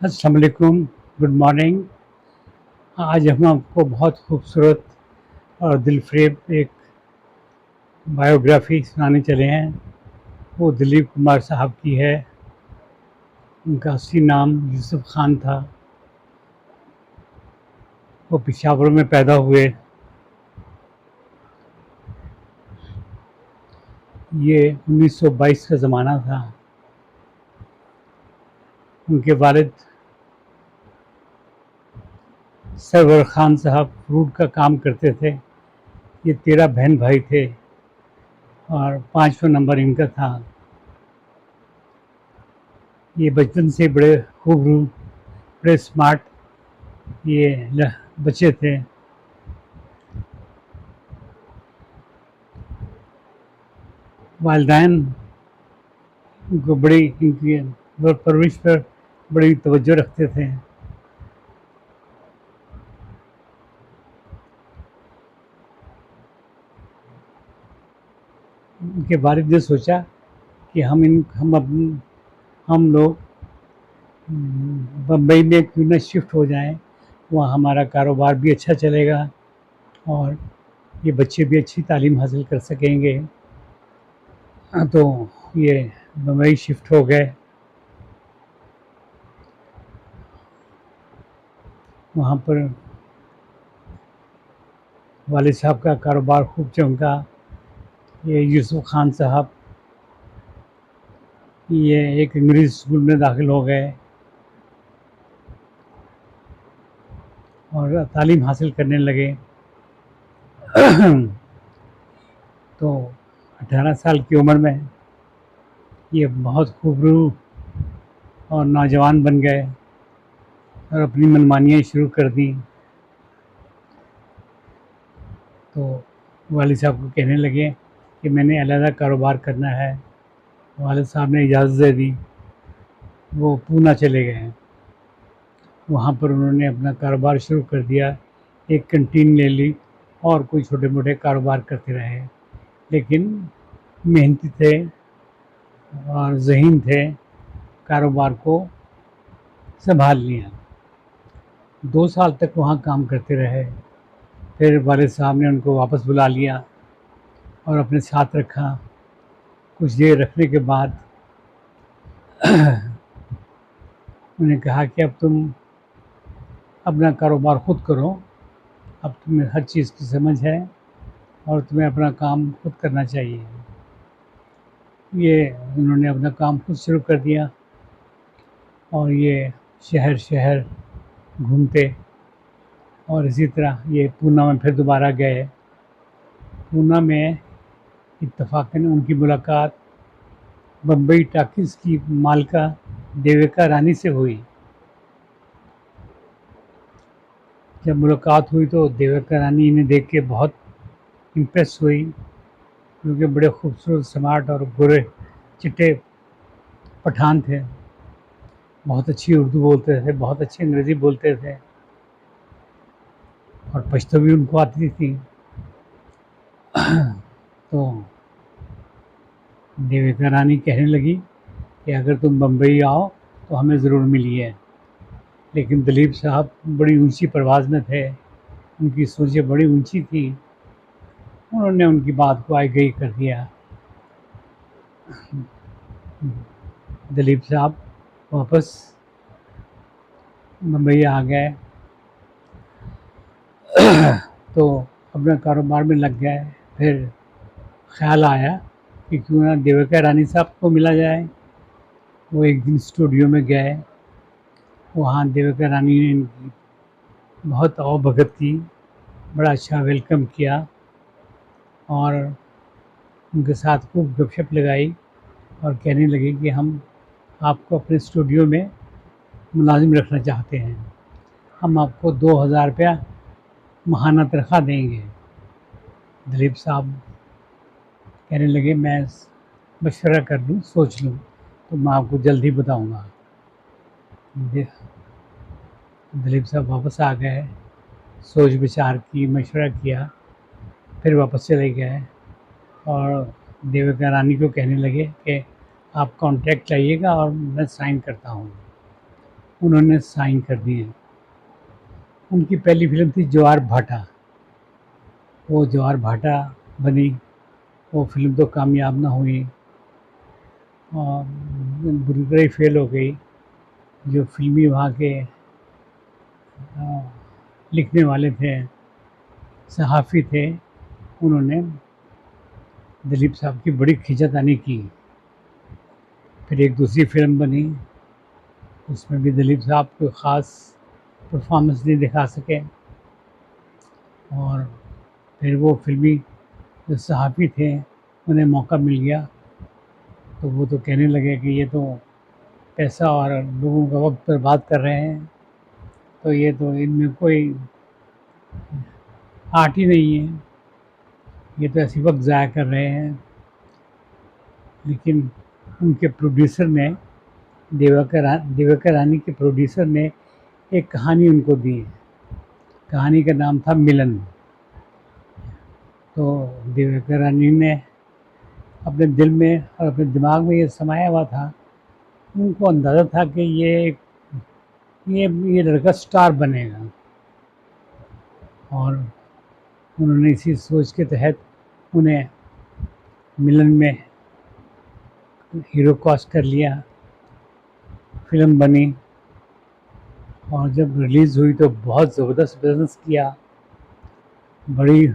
अस्सलाम वालेकुम, good morning. आज हम आपको बहुत खूबसूरत और दिलफरेब एक बायोग्राफी सुनाने चले हैं। वो दिलीप कुमार साहब की है। उनका असली नाम यूसुफ खान था। वो पेशावर में पैदा हुए। ये 1922 का ज़माना था। उनके वालिद सरवर खान साहब फ्रूट का काम करते थे। ये 13 बहन भाई थे और 5वां नंबर इनका था। ये बचपन से बड़े खूबरू, बड़े स्मार्ट बच्चे थे। वालिदैन उनको बड़ी इनकी परवरिश पर बड़ी तवज्जो रखते थे। उनके वालिद ने सोचा कि हम लोग बम्बई में क्यों न शिफ्ट हो जाएं। वहाँ हमारा कारोबार भी अच्छा चलेगा और ये बच्चे भी अच्छी तालीम हासिल कर सकेंगे। तो ये बम्बई शिफ्ट हो गए। वहाँ पर वालिद साहब का कारोबार खूब चमका। ये यूसुफ खान साहब ये एक इंग्लिश स्कूल में दाखिल हो गए और तालीम हासिल करने लगे। तो 18 साल की उम्र में ये बहुत खूबरू और नौजवान बन गए और अपनी मनमानियाँ शुरू कर दी। तो वालिद साहब को कहने लगे कि मैंने अलग कारोबार करना है। वालिद साहब ने इजाज़त दे दी। वो पूना चले गए। वहाँ पर उन्होंने अपना कारोबार शुरू कर दिया। एक कैंटीन ले ली और कोई छोटे मोटे कारोबार करते रहे, लेकिन मेहनती थे और ज़हीन थे। कारोबार को संभाल लिया। 2 साल तक वहाँ काम करते रहे। फिर वालिद साहब ने उनको वापस बुला लिया और अपने साथ रखा। कुछ देर रखने के बाद उन्हें कहा कि अब तुम अपना कारोबार खुद करो। अब तुम्हें हर चीज़ की समझ है और तुम्हें अपना काम खुद करना चाहिए। ये उन्होंने अपना काम खुद शुरू कर दिया और ये शहर शहर घूमते और इसी तरह ये पूना में फिर दोबारा गए। पूना में इत्तेफाकन उनकी मुलाकात बम्बई टॉकीज़ की मालिका देविका रानी से हुई। जब मुलाकात हुई तो देविका रानी इन्हें देख के बहुत इम्प्रेस हुई, क्योंकि बड़े खूबसूरत, स्मार्ट और गोरे चिट्टे पठान थे। बहुत अच्छी उर्दू बोलते थे, बहुत अच्छी अंग्रेज़ी बोलते थे और पश्तो भी उनको आती थी। तो देविका रानी कहने लगी कि अगर तुम बम्बई आओ तो हमें ज़रूर मिलिए। लेकिन दिलीप साहब बड़ी ऊंची परवाज़ में थे। उनकी सोचें बड़ी ऊंची थी। उन्होंने उनकी बात को आगे ही कर दिया। दिलीप साहब वापस मुंबई आ गए तो अपने कारोबार में लग गए। फिर ख्याल आया कि क्यों ना देविका रानी साहब को मिला जाए। वो एक दिन स्टूडियो में गए। वहाँ देविका रानी ने इनकी बहुत आवभगत की, बड़ा अच्छा वेलकम किया और उनके साथ खूब गपशप लगाई और कहने लगे कि हम आपको अपने स्टूडियो में मुलाजिम रखना चाहते हैं। हम आपको 2000 रुपया माहाना तनख्वाह देंगे। दिलीप साहब कहने लगे मैं मशवरा कर लूँ, सोच लूँ, तो मैं आपको जल्द ही बताऊँगा। दिलीप साहब वापस आ गए, सोच विचार की, मशवरा किया, फिर वापस चले गए और देविका रानी को कहने लगे कि आप कॉन्ट्रैक्ट लाइएगा और मैं साइन करता हूँ। उन्होंने साइन कर दिए। उनकी पहली फिल्म थी ज्वार भाटा। वो ज्वार भाटा बनी, वो फिल्म तो कामयाब ना हुई और बुरी तरह ही फेल हो गई। जो फिल्मी वहाँ के लिखने वाले थे, सहाफ़ी थे, उन्होंने दिलीप साहब की बड़ी खींचातानी की। फिर एक दूसरी फिल्म बनी, उसमें भी दिलीप साहब कोई ख़ास परफॉर्मेंस नहीं दिखा सके। और फिर वो फिल्मी जो सहाफ़ी थे, उन्हें मौका मिल गया तो वो तो कहने लगे कि ये तो पैसा और लोगों का वक्त बर्बाद कर रहे हैं, तो ये तो इनमें कोई आर्ट ही नहीं है, ये तो ऐसी वक्त ज़ाया कर रहे हैं। लेकिन उनके प्रोड्यूसर ने, देवकर रानी के प्रोड्यूसर ने एक कहानी उनको दी। कहानी का नाम था मिलन। तो देवकर रानी ने अपने दिल में और अपने दिमाग में ये समाया हुआ था, उनको अंदाज़ा था कि ये लड़का स्टार बनेगा। और उन्होंने इसी सोच के तहत उन्हें मिलन में हीरो कास्ट कर लिया। फिल्म बनी और जब रिलीज़ हुई तो बहुत ज़बरदस्त बिजनेस किया, बड़ी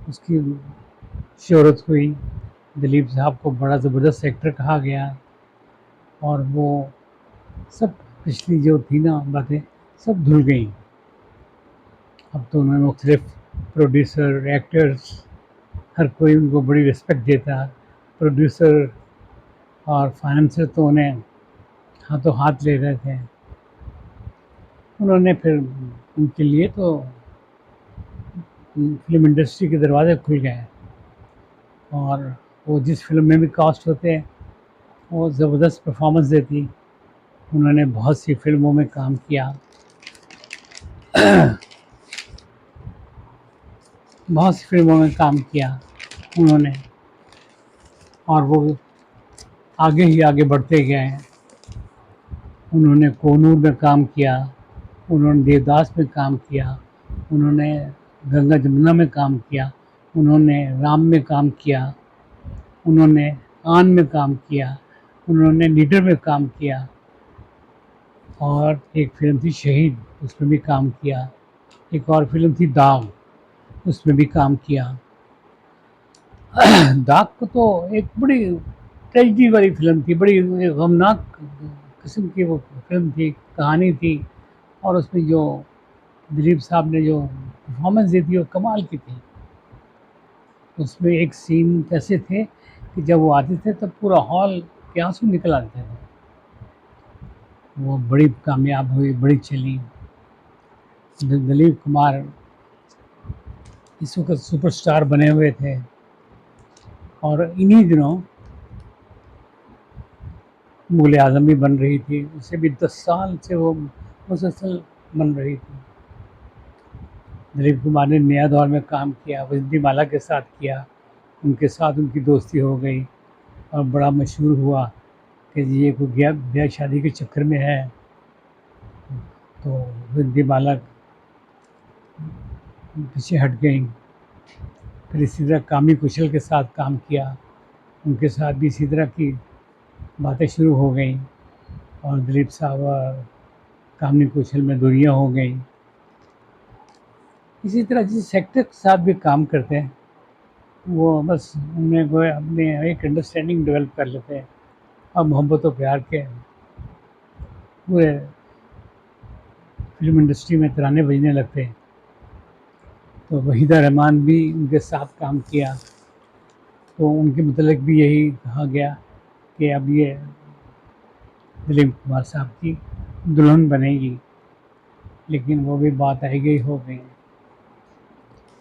उसकी शोहरत हुई। दिलीप साहब को बड़ा ज़बरदस्त एक्टर कहा गया और वो सब पिछली जो थी ना बातें, सब धुल गई। अब तो उन्होंने मुख्तलिफ प्रोड्यूसर, एक्टर्स, हर कोई उनको बड़ी रिस्पेक्ट देता। प्रोड्यूसर और फाइनेंसर तो उन्हें हाथों हाथ ले रहे थे। उन्होंने फिर उनके लिए तो फिल्म इंडस्ट्री के दरवाजे खुल गए और वो जिस फिल्म में भी कास्ट होते हैं वो ज़बरदस्त परफॉर्मेंस देती। उन्होंने बहुत सी फिल्मों में काम किया, बहुत सी फिल्मों में काम किया उन्होंने, और वो आगे ही आगे बढ़ते गए। उन्होंने कोनूर में काम किया, उन्होंने देवदास में काम किया, उन्होंने गंगा जमुना में काम किया, उन्होंने राम में काम किया, उन्होंने आन में काम किया, उन्होंने लीडर में काम किया और एक फिल्म थी शहीद, उसमें भी काम किया। एक और फिल्म थी दाग, उसमें भी काम किया। दाग को तो एक बड़ी ट्रेजिडी वाली फिल्म थी, बड़ी गमनाक किस्म की वो फिल्म थी, कहानी थी। और उसमें जो दिलीप साहब ने जो परफॉर्मेंस दी थी वो कमाल की थी। उसमें एक सीन ऐसे थे कि जब वो आते थे तब पूरा हॉल के आंसू निकल आते थे। वो बड़ी कामयाब हुई, बड़ी चली। दिलीप कुमार इस वक्त सुपरस्टार बने हुए थे और इन्हीं दिनों मुग़ल आज़म भी बन रही थी। उससे भी 10 साल से वो मुसलसल बन रही थी। दिलीप कुमार ने नया दौर में काम किया, वजंतीमाला के साथ किया, उनके साथ उनकी दोस्ती हो गई और बड़ा मशहूर हुआ कि ये कोई ब्याह शादी के चक्कर में है। तो वजंतीमाला पीछे हट गई। फिर इसी तरह कामी कुशल के साथ काम किया, उनके साथ भी इसी तरह की बातें शुरू हो गई और दिलीप साहब और कामिनी कौशल में दूरियां हो गई। इसी तरह जिस सेक्टर के साथ भी काम करते हैं वो बस उनमें वो अपने एक अंडरस्टैंडिंग डेवलप कर लेते हैं और मोहब्बत और प्यार के पूरे फिल्म इंडस्ट्री में तराने बजने लगते हैं। तो वहीदा रहमान भी उनके साथ काम किया, तो उनके मतलब भी यही कहा गया कि अब ये दिलीप कुमार साहब की दुल्हन बनेगी, लेकिन वो भी बात आई गई हो गई।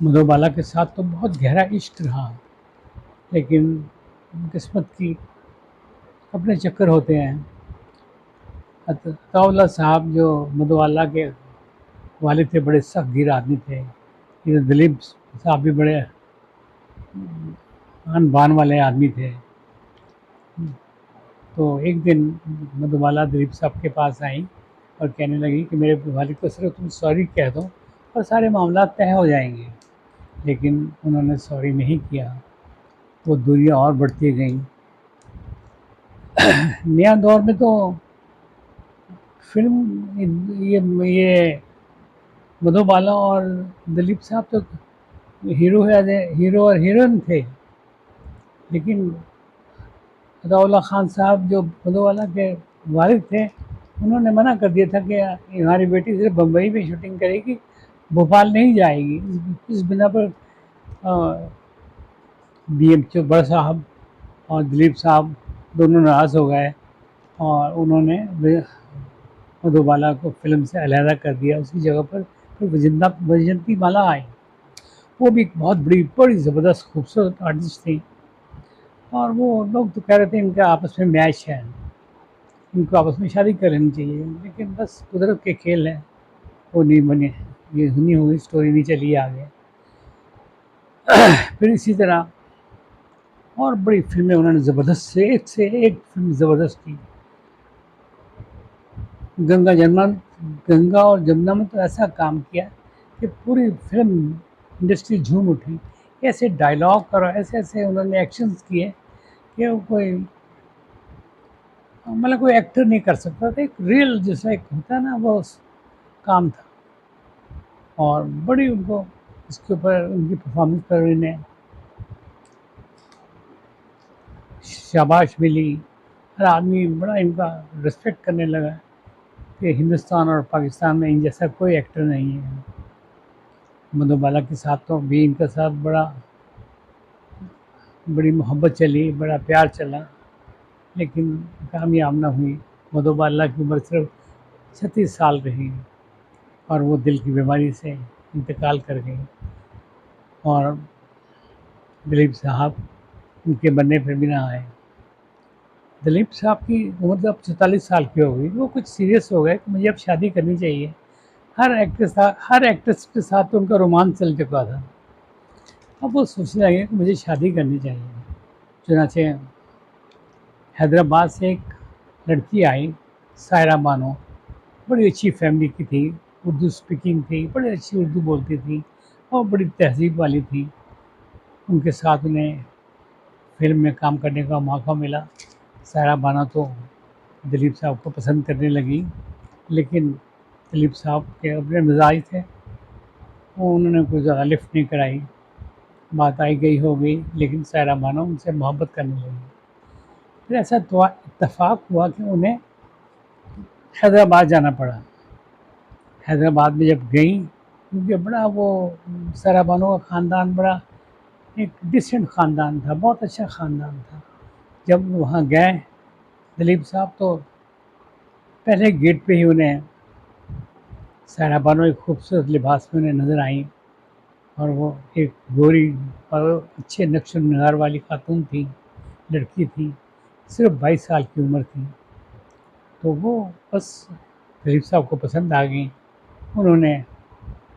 मधुबाला के साथ तो बहुत गहरा इश्क रहा, लेकिन किस्मत की अपने चक्कर होते हैं। अताउल्लाह साहब जो मधुबाला के वालिद थे, बड़े सख्तगीर आदमी थे। इधर दिलीप साहब भी बड़े आन बान वाले आदमी थे। तो एक दिन मधुबाला दिलीप साहब के पास आई और कहने लगी कि मेरे वालिद को सिर्फ तुम सॉरी कह दो और सारे मामला तय हो जाएंगे। लेकिन उन्होंने सॉरी नहीं किया, वो दूरियां और बढ़ती गईं। नया दौर में तो फिल्म ये मधुबाला और दिलीप साहब तो हीरो और हीरोइन थे। लेकिन अताउल्ला खान साहब जो मधुबाला के वालिद थे, उन्होंने मना कर दिया था कि हमारी बेटी सिर्फ बम्बई में शूटिंग करेगी, भोपाल नहीं जाएगी। इस बिना पर BM चोपड़ा साहब और दिलीप साहब दोनों नाराज़ हो गए और उन्होंने मधुबाला को फिल्म से अलहदा कर दिया। उसकी जगह पर फिर वैजयंती माला आई। वो भी एक बहुत बड़ी ज़बरदस्त खूबसूरत आर्टिस्ट थी और वो लोग तो कह रहे थे इनका आपस में मैच है, इनको आपस में शादी कर लेनी चाहिए। लेकिन बस कुदरत के खेल है, वो नहीं बने, ये नहीं हुई, स्टोरी नहीं चली आगे। फिर इसी तरह और बड़ी फिल्में उन्होंने ज़बरदस्त से एक फिल्म ज़बरदस्त की। गंगा जमुना गंगा और जमुना में तो ऐसा काम किया कि पूरी फिल्म इंडस्ट्री झूम उठी। ऐसे डायलॉग और ऐसे ऐसे उन्होंने एक्शंस किए कि वो कोई मतलब कोई एक्टर नहीं कर सकता था। एक रियल जैसा एक होता है ना, वो काम था और बड़ी उनको इसके ऊपर उनकी परफॉर्मेंस पर इन्हें शाबाश मिली। हर आदमी बड़ा इनका रिस्पेक्ट करने लगा कि हिंदुस्तान और पाकिस्तान में इन जैसा कोई एक्टर नहीं है। मधुबाला के साथ तो भी इनका साथ बड़ी मोहब्बत चली, बड़ा प्यार चला, लेकिन कामयाब ना हुई। मधुबाला की उम्र सिर्फ 36 साल रही और वो दिल की बीमारी से इंतकाल कर गई। और दिलीप साहब उनके बनने पर भी ना आए। दिलीप साहब की उम्र जब 44 साल की हो गई, वो कुछ सीरियस हो गए कि मुझे अब शादी करनी चाहिए। हर एक्ट्रेस के साथ तो उनका रोमांस चल चुका था। अब वो सोचने लगे कि मुझे शादी करनी चाहिए। चुनाचे हैदराबाद से एक लड़की आई, सायरा बानो। बड़ी अच्छी फैमिली की थी, उर्दू स्पीकिंग थी, बड़ी अच्छी उर्दू बोलती थी और बड़ी तहज़ीब वाली थी। उनके साथ उन्हें फ़िल्म में काम करने का मौका मिला। सायरा बानो तो दिलीप साहब को पसंद करने लगी, लेकिन दिलीप साहब के अपने मिजाज थे, वो उन्होंने कोई ज़्यादा लिफ्ट नहीं कराई। बात आई गई हो गई, लेकिन सायरा बानो उनसे मोहब्बत करने लगी। फिर ऐसा इत्तेफाक हुआ कि उन्हें हैदराबाद जाना पड़ा। हैदराबाद में जब गई, क्योंकि बड़ा वो सायरा बानो का ख़ानदान बड़ा एक डिसेंट ख़ानदान था, बहुत अच्छा ख़ानदान था। जब वहाँ गए दिलीप साहब, तो पहले गेट पे ही उन्हें सायरा बानो एक खूबसूरत लिबास में उन्हें नज़र आई और वो एक गोरी और अच्छे नक्श नगार वाली खातून थी, लड़की थी, सिर्फ 22 साल की उम्र थी। तो वो बस दिलीप साहब को पसंद आ गई। उन्होंने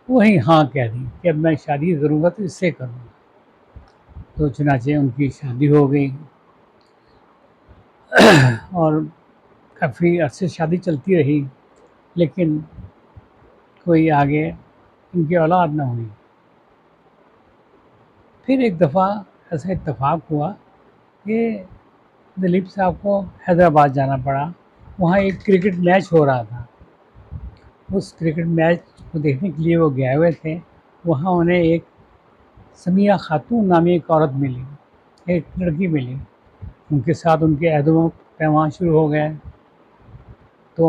वहीं हाँ कह दी कि अब मैं शादी करूँगा तो इससे करूँगा। तो चुनाचे उनकी शादी हो गई और काफ़ी अरसे शादी चलती रही, लेकिन कोई आगे इनकी औलाद ना हुई। फिर एक दफ़ा ऐसा इत्तेफाक हुआ कि दिलीप साहब को हैदराबाद जाना पड़ा। वहाँ एक क्रिकेट मैच हो रहा था। उस क्रिकेट मैच को देखने के लिए वो गए हुए थे। वहाँ उन्हें एक समिया खातून नामी एक औरत मिली, एक लड़की मिली। उनके साथ उनके अहद पैमान शुरू हो गए। तो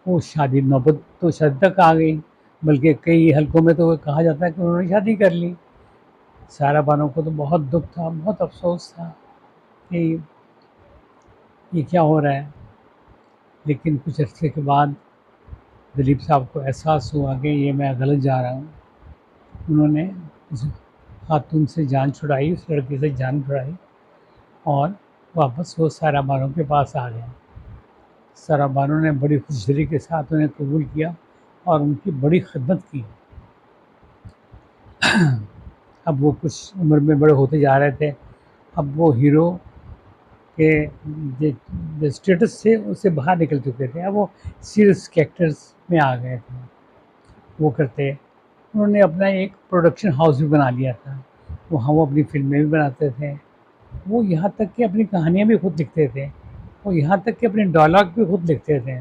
वो शादी नौबत तो शादी तक आ गई, बल्कि कई हलकों में तो कहा जाता है कि उन्होंने शादी कर ली। सायरा बानो को तो बहुत दुख था, बहुत अफ़सोस था कि ये क्या हो रहा है। लेकिन कुछ अर्से के बाद दिलीप साहब को एहसास हुआ कि ये मैं गलत जा रहा हूँ। उन्होंने उस खातून से जान छुड़ाई, उस लड़के से जान छुड़ाई और वापस वो सायरा बानो के पास आ गए। सायरा बानो ने बड़ी खुशदिली के साथ उन्हें कबूल किया और उनकी बड़ी खिदमत की। अब वो कुछ उम्र में बड़े होते जा रहे थे। अब वो हीरो के जो जो स्टेटस थे उससे बाहर निकल चुके थे। अब वो सीरियस कैरेक्टर्स में आ गए थे, वो करते। उन्होंने अपना एक प्रोडक्शन हाउस भी बना लिया था, वहाँ वो अपनी फ़िल्में भी बनाते थे। वो यहाँ तक कि अपनी कहानियाँ भी खुद लिखते थे, वो यहाँ तक कि अपने डायलॉग भी खुद लिखते थे,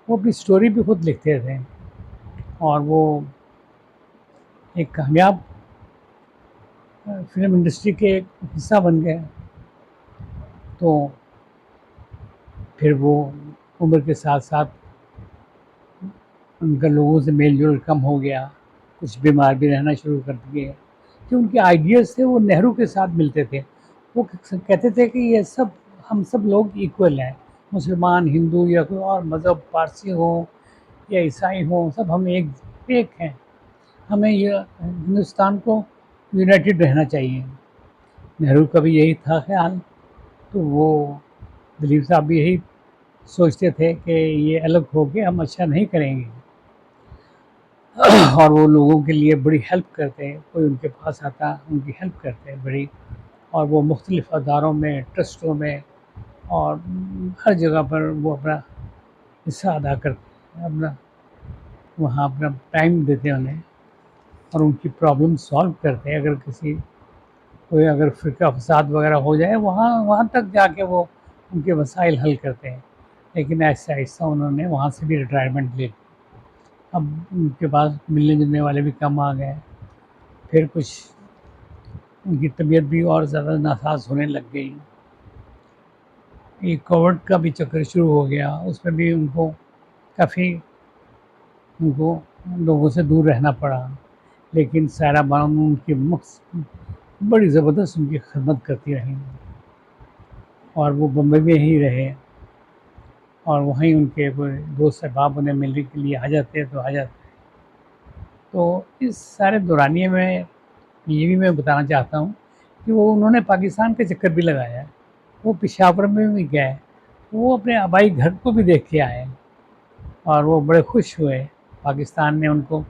वो अपनी स्टोरी भी खुद लिखते थे। और वो एक कामयाब फ़िल्म इंडस्ट्री के एक हिस्सा बन गए। तो फिर वो उम्र के साथ साथ उनका लोगों से मेल जोल कम हो गया, कुछ बीमार भी रहना शुरू कर दिए। जो उनके आइडियाज़ थे वो नेहरू के साथ मिलते थे। वो कहते थे कि ये सब, हम सब लोग इक्वल हैं, मुसलमान, हिंदू या कोई और मज़हब, पारसी हो या ईसाई हो, सब हम एक एक हैं। हमें ये हिंदुस्तान को यूनाइटेड रहना चाहिए। नेहरू का भी यही था ख्याल। तो वो दिलीप साहब भी यही सोचते थे कि ये अलग हो के हम अच्छा नहीं करेंगे। और वो लोगों के लिए बड़ी हेल्प करते हैं, कोई उनके पास आता उनकी हेल्प करते हैं बड़ी। और वो मुख्तलिफ़ अदारों में, ट्रस्टों में और हर जगह पर वो अपना हिस्सा अदा करते हैं, अपना वहाँ अपना टाइम देते हैं उन्हें, और उनकी प्रॉब्लम सॉल्व करते हैं। अगर किसी कोई अगर फ़िरका फ़साद वगैरह हो जाए, वहाँ वहाँ तक जाके वो उनके मसाइल हल करते हैं। लेकिन ऐसा-ऐसा उन्होंने वहाँ से भी रिटायरमेंट ले ली। अब उनके पास मिलने-जुलने वाले भी कम आ गए। फिर कुछ उनकी तबीयत भी और ज़्यादा नासाज होने लग गई। ये कोविड का भी चक्कर शुरू हो गया, उसमें भी उनको काफ़ी उनको लोगों से दूर रहना पड़ा। लेकिन सायरा बानो उनकी बड़ी ज़बरदस्त उनकी खिदमत करती रहीं, और वो बम्बई में ही रहे, और वहीं उनके कोई दोस्त अहबाब उन्हें मिलने के लिए आ जाते तो आ जाते। तो इस सारे दौरानिए में ये भी मैं बताना चाहता हूँ कि वो उन्होंने पाकिस्तान का चक्कर भी लगाया। वो पेशावर में भी गए, वो अपने आबाई घर को भी देख के आए, और वो बड़े खुश हुए। पाकिस्तान ने उनको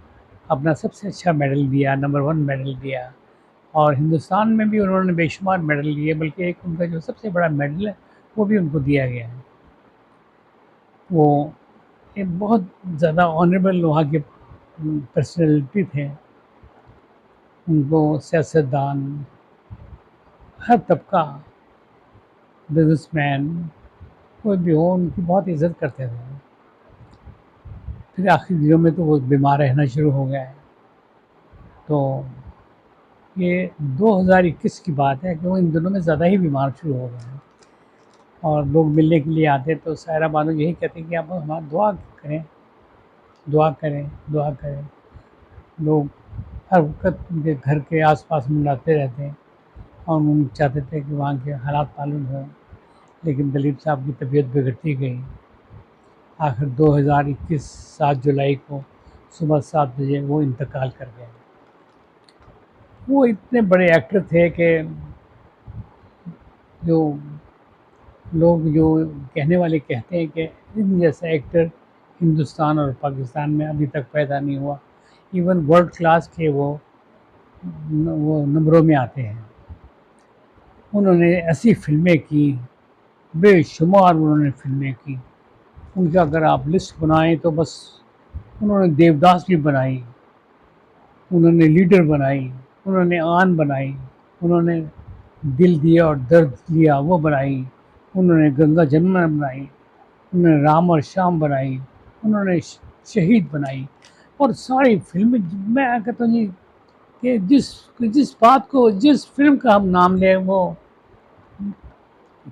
अपना सबसे अच्छा मेडल दिया, नंबर 1 मेडल दिया। और हिंदुस्तान में भी उन्होंने बेशुमार मेडल लिए, बल्कि एक उनका जो सबसे बड़ा मेडल है वो भी उनको दिया गया है। वो एक बहुत ज़्यादा ऑनरेबल वहाँ के पर्सनैलिटी थे। उनको सियासतदान, हर तबका, बिजनेसमैन, कोई भी हो, उनकी बहुत इज़्ज़त करते थे। फिर आखिरी दिनों में तो वो बीमार रहना शुरू हो गए। तो ये 2021 की बात है कि वो इन दिनों में ज़्यादा ही बीमार शुरू हो गए हैं। और लोग मिलने के लिए आते तो सायरा बानो यही कहती कि आप हमारी दुआ करें, दुआ करें, दुआ करें। लोग हर वक़्त उनके घर के आस-पास मंडराते रहते हैं, और उन चाहते थे कि वहाँ के हालात मालूम हों। लेकिन दलीप साहब की तबीयत बिगड़ती गई। आखिर 2021 7 जुलाई को सुबह 7 बजे वो इंतकाल कर गए। वो इतने बड़े एक्टर थे कि जो लोग जो कहने वाले कहते हैं कि इन जैसा एक्टर हिंदुस्तान और पाकिस्तान में अभी तक पैदा नहीं हुआ। इवन वर्ल्ड क्लास के वो नंबरों में आते हैं। उन्होंने ऐसी फ़िल्में की, बेशुमार उन्होंने फ़िल्में की। उनकी अगर आप लिस्ट बनाएँ तो बस, उन्होंने देवदास भी बनाई, उन्होंने लीडर बनाई, उन्होंने आन बनाई, उन्होंने दिल दिया और दर्द लिया वो बनाई, उन्होंने गंगा जमुना बनाई, उन्होंने राम और श्याम बनाई, उन्होंने शहीद बनाई। और सारी फ़िल्में, मैं कहता हूँ जी कि जिस जिस बात को, जिस फ़िल्म का हम नाम लें वो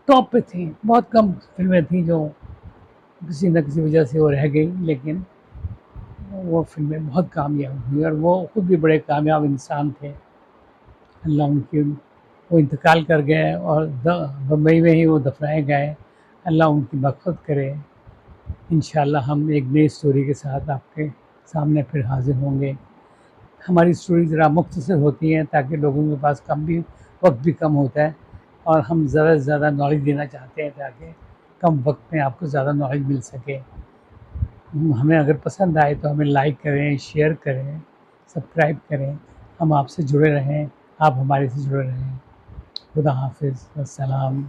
टॉप पे थी। बहुत कम फ़िल्में थी जो किसी न किसी वजह से वो रह गई, लेकिन वो फ़िल्में बहुत कामयाब हुई, और वो खुद भी बड़े कामयाब इंसान थे। अल्लाह उनकी, वो इंतकाल कर गए और बम्बई में ही वो दफनाए गए। अल्लाह उनकी मग़फ़िरत करे। इंशाअल्लाह हम एक नई स्टोरी के साथ आपके सामने फिर हाज़िर होंगे। हमारी स्टोरी ज़रा मुख्तसर होती हैं ताकि लोगों के पास कम भी वक्त भी कम होता है, और हम ज़्यादा से ज़्यादा नॉलेज देना चाहते हैं ताकि कम वक्त में आपको ज़्यादा नॉलेज मिल सके। हमें अगर पसंद आए तो हमें लाइक करें, शेयर करें, सब्सक्राइब करें। हम आपसे जुड़े रहें, आप हमारे से जुड़े रहें। खुदा हाफ़िज़, अस्सलाम।